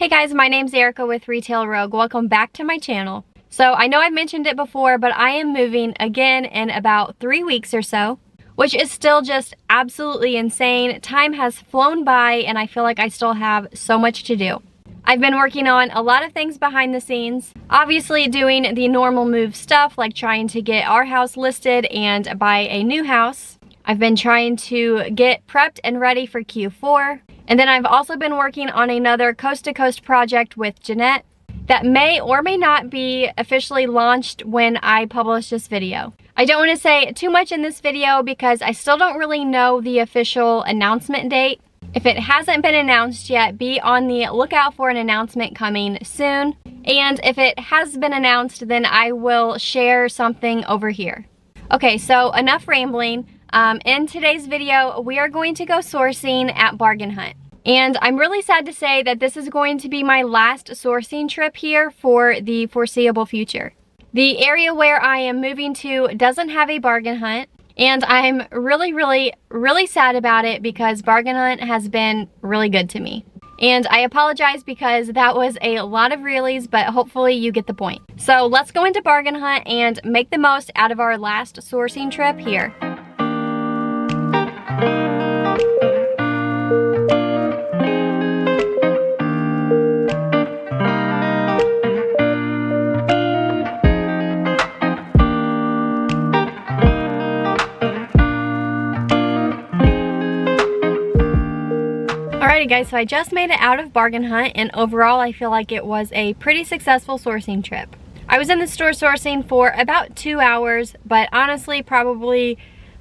Hey guys, my name's Erica with Retail Rogue. Welcome back to my channel. So I know I've mentioned it before, but I am moving again in about 3 weeks or so, which is still just absolutely insane. Time has flown by and I feel like I still have so much to do. I've been working on a lot of things behind the scenes. Obviously doing the normal move stuff like trying to get our house listed and buy a new house. I've been trying to get prepped and ready for Q4. And then I've also been working on another coast-to-coast project with Jeanette that may or may not be officially launched when I publish this video. I don't want to say too much in this video because I still don't really know the official announcement date. If it hasn't been announced yet, be on the lookout for an announcement coming soon. And if it has been announced, then I will share something over here. Okay, so enough rambling. In today's video, we are going to go sourcing at Bargain Hunt. And I'm really sad to say that this is going to be my last sourcing trip here for the foreseeable future. The area where I am moving to doesn't have a Bargain Hunt, and I'm really sad about it because Bargain Hunt has been really good to me. And I apologize because that was a lot of reallys, but hopefully you get the point. So let's go into Bargain Hunt and make the most out of our last sourcing trip here. Alrighty guys, so I just made it out of Bargain Hunt and overall I feel like it was a pretty successful sourcing trip. I was in the store sourcing for about 2 hours, but honestly probably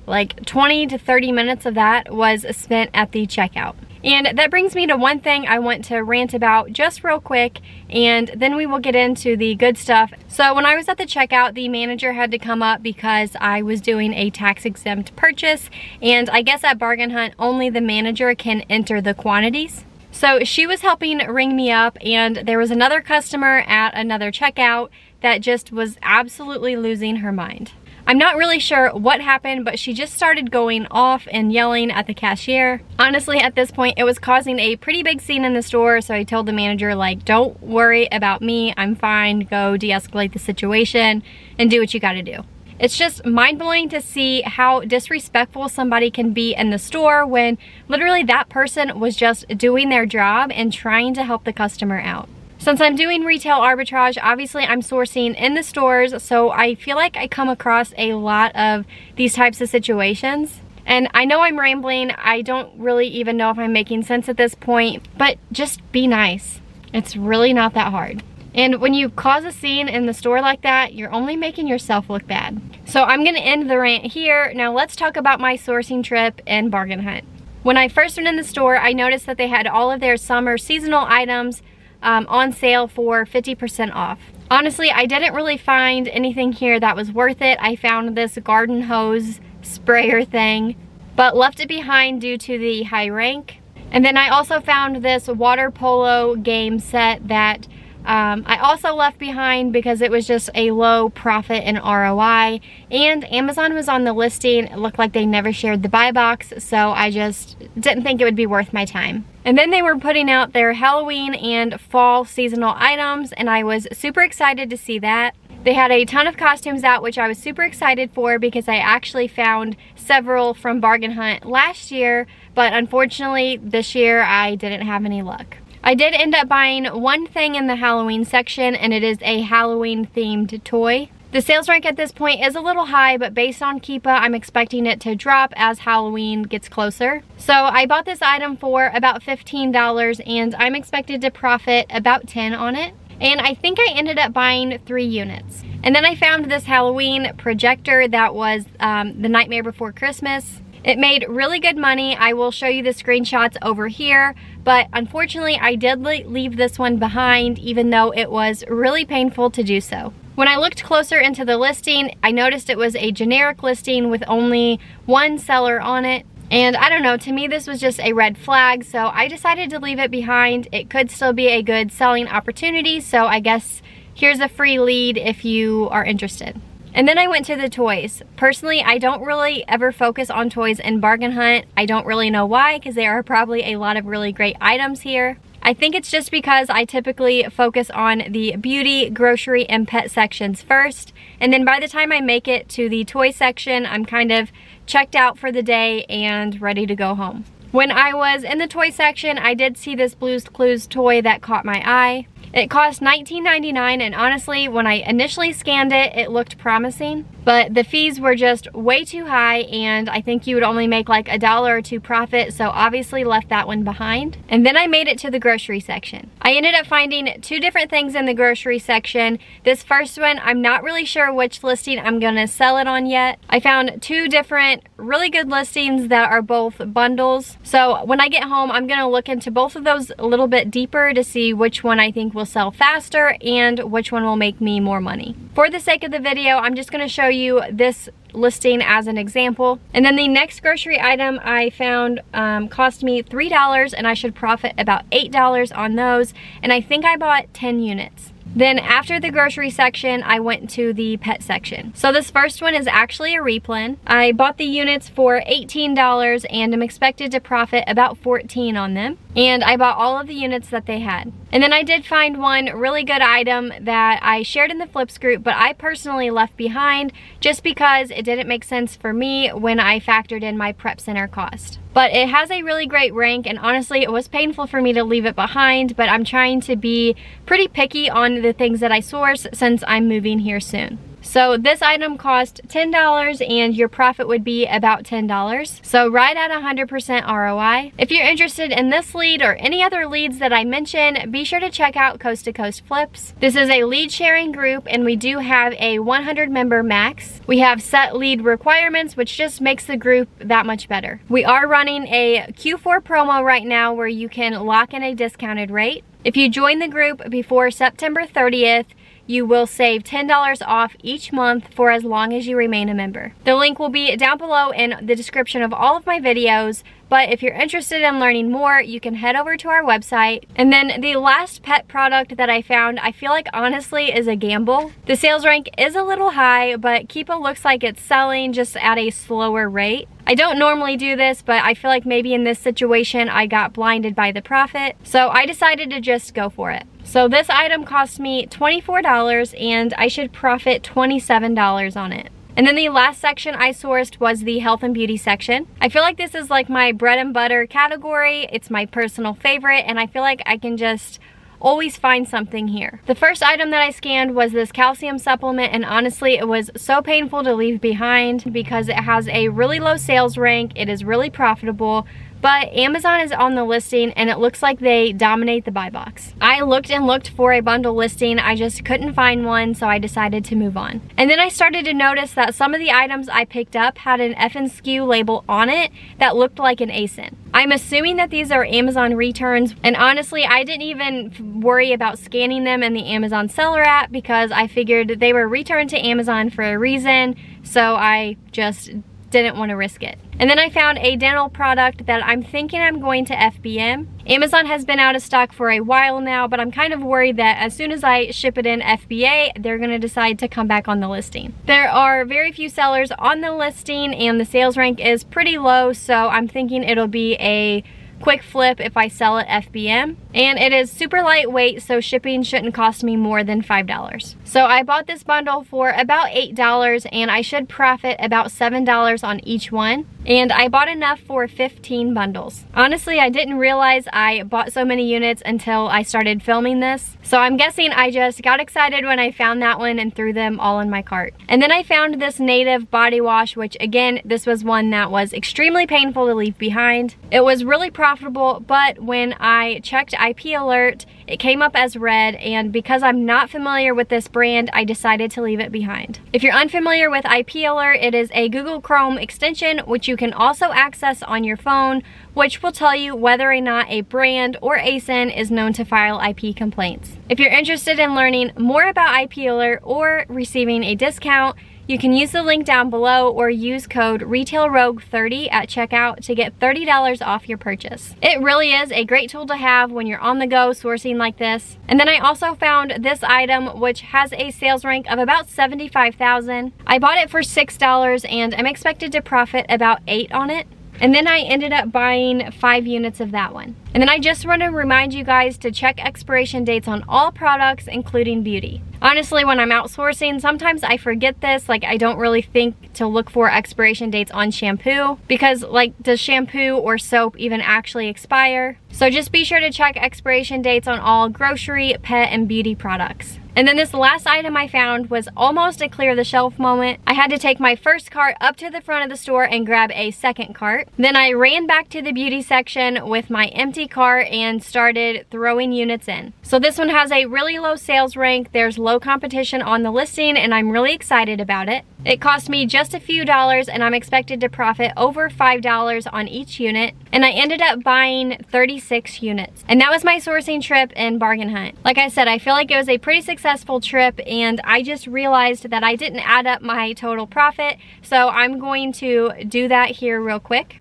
like 20 to 30 minutes of that was spent at the checkout. And that brings me to one thing I want to rant about just real quick, and then we will get into the good stuff. So when I was at the checkout, the manager had to come up because I was doing a tax-exempt purchase, and I guess at Bargain Hunt, only the manager can enter the quantities. So she was helping ring me up, and there was another customer at another checkout that just was absolutely losing her mind. I'm not really sure what happened, but she just started going off and yelling at the cashier. Honestly, at this point, it was causing a pretty big scene in the store, so I told the manager, like, don't worry about me, I'm fine, go de-escalate the situation and do what you gotta do. It's just mind-blowing to see how disrespectful somebody can be in the store when literally that person was just doing their job and trying to help the customer out. Since I'm doing retail arbitrage, obviously I'm sourcing in the stores, so I feel like I come across a lot of these types of situations. And I know I'm rambling, I don't really even know if I'm making sense at this point, but just be nice. It's really not that hard. And when you cause a scene in the store like that, you're only making yourself look bad. So I'm gonna end the rant here. Now let's talk about my sourcing trip in Bargain Hunt. When I first went in the store, I noticed that they had all of their summer seasonal items on sale for 50% off. Honestly, I didn't really find anything here that was worth it. I found this garden hose sprayer thing, but left it behind due to the high rank. And then I also found this water polo game set that I also left behind because it was just a low profit and ROI, and Amazon was on the listing. It looked like they never shared the buy box, so I just didn't think it would be worth my time. And then they were putting out their Halloween and fall seasonal items, and I was super excited to see that. They had a ton of costumes out, which I was super excited for because I actually found several from Bargain Hunt last year, but unfortunately this year I didn't have any luck. I did end up buying one thing in the Halloween section, and it is a Halloween themed toy. The sales rank at this point is a little high, but based on Keepa, I'm expecting it to drop as Halloween gets closer. So I bought this item for about $15, and I'm expected to profit about 10 on it. And I think I ended up buying 3 units. And then I found this Halloween projector that was the Nightmare Before Christmas. It made really good money. I will show you the screenshots over here, but unfortunately I did leave this one behind, even though it was really painful to do so. When I looked closer into the listing, I noticed it was a generic listing with only one seller on it. And I don't know, to me this was just a red flag, so I decided to leave it behind. It could still be a good selling opportunity, so I guess here's a free lead if you are interested. And then I went to the toys. Personally, I don't really ever focus on toys in Bargain Hunt. I don't really know why, because there are probably a lot of really great items here. I I think it's just because I typically focus on the beauty, grocery, and pet sections first, and then by the time I make it to the toy section, I'm kind of checked out for the day and ready to go home. When I was in the toy section, I did see this Blue's Clues toy that caught my eye. It cost $19.99, and honestly, when I initially scanned it, it looked promising, but the fees were just way too high, and I think you would only make like $1 or $2 profit, so obviously left that one behind. And then I made it to the grocery section. I ended up finding 2 different things in the grocery section. This first one, I'm not really sure which listing I'm gonna sell it on yet. I found 2 different really good listings that are both bundles. So when I get home, I'm gonna look into both of those a little bit deeper to see which one I think will sell faster and which one will make me more money. For the sake of the video, I'm just gonna show you this listing as an example. And then the next grocery item I found cost me $3, and I should profit about $8 on those. And I think I bought 10 units. Then after the grocery section, I went to the pet section. So this first one is actually a replen. I bought the units for $18 and I'm expected to profit about $14 on them. And I bought all of the units that they had. And then I did find one really good item that I shared in the flips group, but I personally left behind just because it didn't make sense for me when I factored in my prep center cost. But it has a really great rank, and honestly it was painful for me to leave it behind, but I'm trying to be pretty picky on the things that I source since I'm moving here soon. So this item cost $10 and your profit would be about $10. So right at 100% ROI. If you're interested in this lead or any other leads that I mention, be sure to check out Coast to Coast Flips. This is a lead sharing group and we do have a 100 member max. We have set lead requirements, which just makes the group that much better. We are running a Q4 promo right now where you can lock in a discounted rate. If you join the group before September 30th, you will save $10 off each month for as long as you remain a member. The link will be down below in the description of all of my videos, but if you're interested in learning more, you can head over to our website. And then the last pet product that I found, I feel like honestly is a gamble. The sales rank is a little high, but Keepa looks like it's selling just at a slower rate. I don't normally do this, but I feel like maybe in this situation I got blinded by the profit, so I decided to just go for it. So this item cost me $24 and I should profit $27 on it. And then the last section I sourced was the health and beauty section. I feel like this is like my bread and butter category. It's my personal favorite and I feel like I can just always find something here. The first item that I scanned was this calcium supplement, and honestly it was so painful to leave behind because it has a really low sales rank. It is really profitable, but Amazon is on the listing and it looks like they dominate the buy box. I looked and looked for a bundle listing, I just couldn't find one, so I decided to move on. And then I started to notice that some of the items I picked up had an FNSKU label on it that looked like an ASIN. I'm assuming that these are Amazon returns, and honestly I didn't even worry about scanning them in the Amazon seller app because I figured they were returned to Amazon for a reason, so I just didn't want to risk it. And then I found a dental product that I'm thinking I'm going to FBM. Amazon has been out of stock for a while now, but I'm kind of worried that as soon as I ship it in FBA, they're going to decide to come back on the listing. There are very few sellers on the listing and the sales rank is pretty low, so I'm thinking it'll be a quick flip if I sell it FBM. And it is super lightweight, so shipping shouldn't cost me more than $5. So I bought this bundle for about $8 and I should profit about $7 on each one. And I bought enough for 15 bundles. Honestly, I didn't realize I bought so many units until I started filming this. So I'm guessing I just got excited when I found that one and threw them all in my cart. And then I found this Native body wash, which again, this was one that was extremely painful to leave behind. It was really profitable, but when I checked IP alert, it came up as red, and because I'm not familiar with this brand, I decided to leave it behind. If you're unfamiliar with IP alert, it is a Google Chrome extension which you can also access on your phone, which will tell you whether or not a brand or ASIN is known to file IP complaints. If you're interested in learning more about IP alert or receiving a discount, you can use the link down below or use code RetailRogue30 at checkout to get $30 off your purchase. It really is a great tool to have when you're on the go sourcing like this. And then I also found this item which has a sales rank of about $75,000. I bought it for $6 and I'm expected to profit about $8 on it. and then I ended up buying 5 units of that one. And then I just want to remind you guys to check expiration dates on all products, including beauty. Honestly, when I'm outsourcing, sometimes I forget this. Like, I don't really think to look for expiration dates on shampoo because, like, does shampoo or soap even actually expire? So just be sure to check expiration dates on all grocery, pet, and beauty products. And then this last item I found was almost a clear the shelf moment. I had to take my first cart up to the front of the store and grab a second cart. Then I ran back to the beauty section with my empty cart and started throwing units in. So this one has a really low sales rank. There's low competition on the listing and I'm really excited about it. It cost me just a few dollars and I'm expected to profit over $5 on each unit. And I ended up buying 36 units. And that was my sourcing trip in Bargain Hunt. Like I said, I feel like it was a pretty successful trip and I just realized that I didn't add up my total profit. So I'm going to do that here real quick.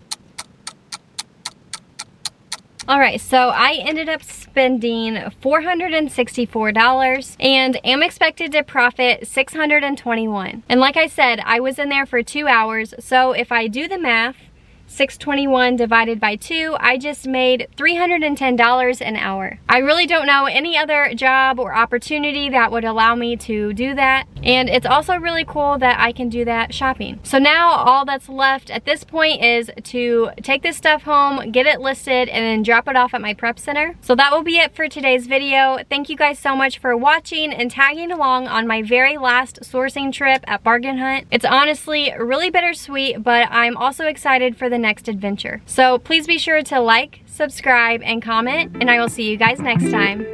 Alright, so I ended up spending $464 and am expected to profit $621. And like I said, I was in there for 2 hours, so if I do the math, 621 divided by 2, I just made $310 an hour. I really don't know any other job or opportunity that would allow me to do that. And it's also really cool that I can do that shopping. So now all that's left at this point is to take this stuff home, get it listed, and then drop it off at my prep center. So that will be it for today's video. Thank you guys so much for watching and tagging along on my very last sourcing trip at Bargain Hunt. It's honestly really bittersweet, but I'm also excited for the next adventure. So please be sure to like, subscribe, and comment, and I will see you guys next time.